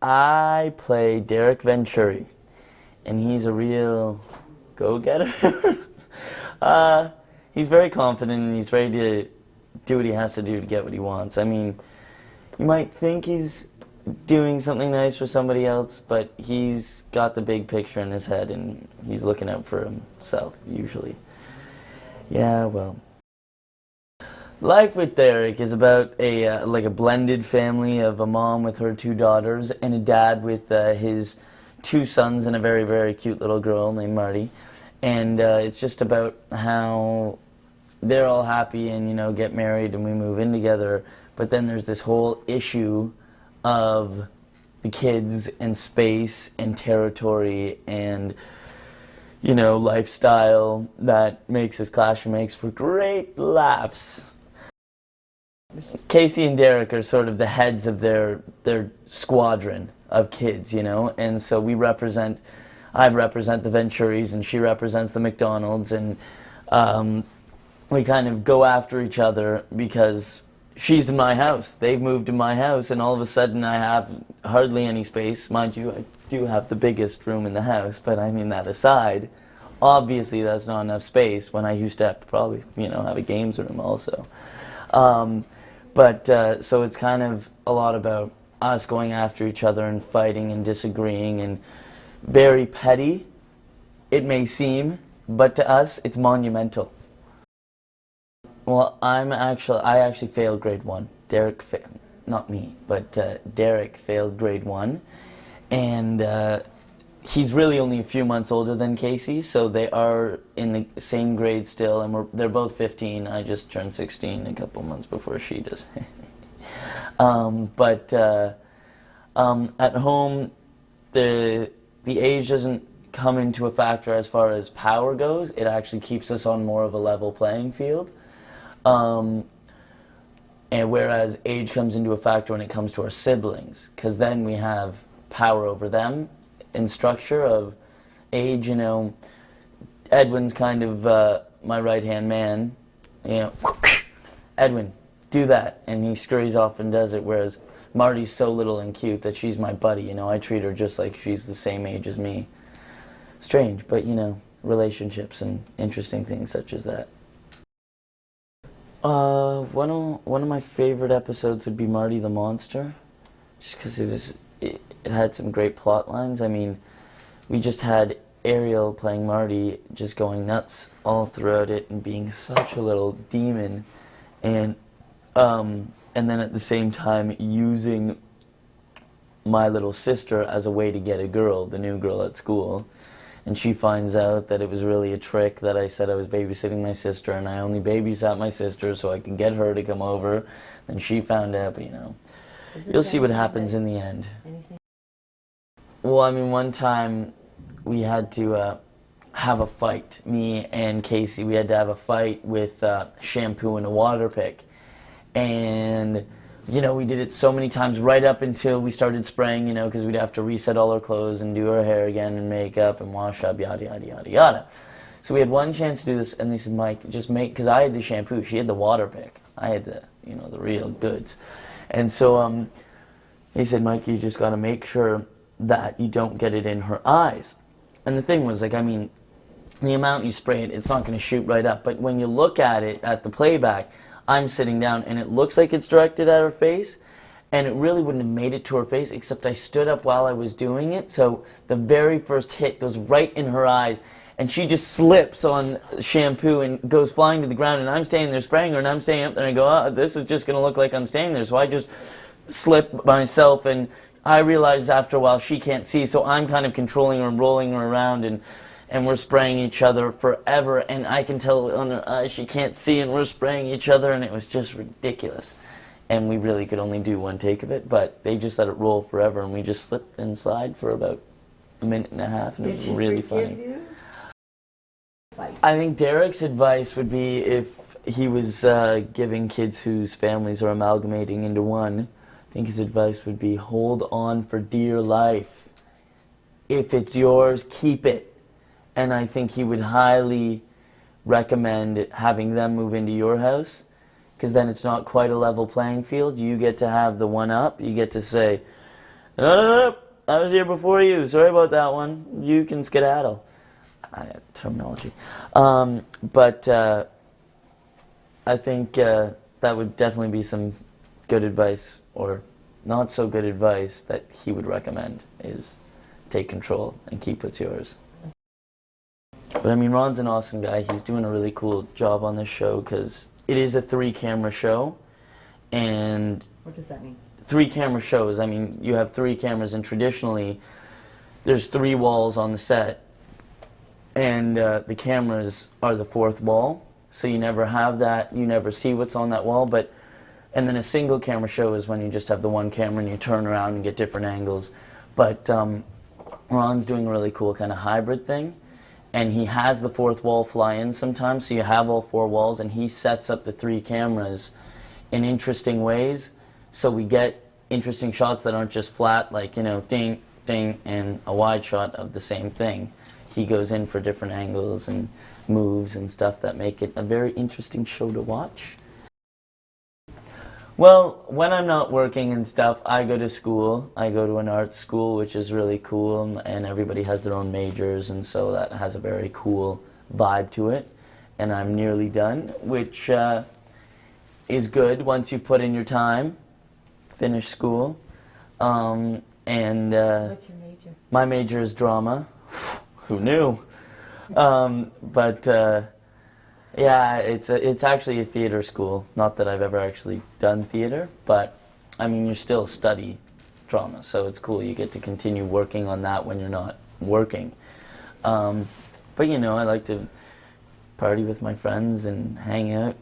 I play Derek Venturi, and he's a real go-getter. uh, he's very confident, and he's ready to do what he has to do to get what he wants. I mean, you might think he's doing something nice for somebody else, but he's got the big picture in his head, and he's looking out for himself, usually. Yeah, well. Life with Derek is about a blended family of a mom with her two daughters and a dad with his two sons and a very, very cute little girl named Marty. And it's just about how they're all happy and, get married and we move in together. But then there's this whole issue of the kids and space and territory and, lifestyle that makes this clash and makes for great laughs. Casey and Derek are sort of the heads of their squadron of kids, and so I represent the Venturis and she represents the McDonalds, and we kind of go after each other because she's in my house. They've moved to my house, and all of a sudden I have hardly any space. Mind you, I do have the biggest room in the house, but I mean, that aside, obviously that's not enough space when I used to have to probably, have a games room also. So it's kind of a lot about us going after each other and fighting and disagreeing, and very petty, it may seem, but to us it's monumental. Well, I actually failed grade 1. Not me, but Derek failed grade 1, and he's really only a few months older than Casey, so they are in the same grade still, and they're both 15. I just turned 16 a couple months before she does. At home, the age doesn't come into a factor as far as power goes. It actually keeps us on more of a level playing field. And whereas age comes into a factor when it comes to our siblings, because then we have power over them in structure of age. Edwin's kind of my right-hand man. Edwin, do that, and he scurries off and does it, whereas Marty's so little and cute that she's my buddy. I treat her just like she's the same age as me. Strange, but relationships and interesting things such as that. One of my favorite episodes would be Marty the Monster, just because it had some great plot lines. I mean, we just had Ariel playing Marty just going nuts all throughout it and being such a little demon, and then at the same time using my little sister as a way to get a girl, the new girl at school. And she finds out that it was really a trick, that I said I was babysitting my sister, and I only babysat my sister so I could get her to come over. Then she found out, but you'll see what happens in the end. Well, I mean, one time we had to have a fight. Me and Casey, we had to have a fight with shampoo and a water pick. And we did it so many times right up until we started spraying, because we'd have to reset all our clothes and do our hair again and makeup and wash up, yada, yada, yada, yada. So we had one chance to do this, and they said, Mike, just because I had the shampoo, she had the water pick. I had the real goods. And so they said, Mike, you just got to make sure that you don't get it in her eyes. And the thing was, the amount you spray it, it's not going to shoot right up. But when you look at it, at the playback, I'm sitting down, and it looks like it's directed at her face, and it really wouldn't have made it to her face, except I stood up while I was doing it, so the very first hit goes right in her eyes, and she just slips on shampoo and goes flying to the ground, and I'm standing there spraying her, and I'm standing up there, and I go, this is just going to look like I'm standing there, so I just slip myself, and I realize after a while she can't see, so I'm kind of controlling her and rolling her around, and we're spraying each other forever, and I can tell on her eyes she can't see, and we're spraying each other, and it was just ridiculous. And we really could only do one take of it, but they just let it roll forever, and we just slipped and slide for about a minute and a half, and it was really funny. You? I think Derek's advice would be, if he was giving kids whose families are amalgamating into one, I think his advice would be, hold on for dear life. If it's yours, keep it. And I think he would highly recommend having them move into your house, because then it's not quite a level playing field. You get to have the one up. You get to say, No, no, no, no. I was here before you. Sorry about that one. You can skedaddle. Terminology. But I think that would definitely be some good advice, or not so good advice, that he would recommend, is take control and keep what's yours. But I mean, Ron's an awesome guy. He's doing a really cool job on this show because it is a 3-camera show. And What does that mean? 3-camera shows, I mean, you have 3 cameras, and traditionally there's 3 walls on the set, and the cameras are the 4th wall, so you never have that, you never see what's on that wall. But and then a single camera show is when you just have the one camera and you turn around and get different angles. But Ron's doing a really cool kind of hybrid thing, and he has the 4th wall fly in sometimes, so you have all 4 walls, and he sets up the 3 cameras in interesting ways, so we get interesting shots that aren't just flat, like, you know, ding, ding, and a wide shot of the same thing. He goes in for different angles and moves and stuff that make it a very interesting show to watch. Well, when I'm not working and stuff, I go to school. I go to an art school, which is really cool, and everybody has their own majors, and so that has a very cool vibe to it. And I'm nearly done, which is good once you've put in your time, finish school. What's your major? My major is drama. Who knew? Yeah, it's actually a theater school. Not that I've ever actually done theater, but I mean, you still study drama, so it's cool. You get to continue working on that when you're not working. But you know, I like to party with my friends and hang out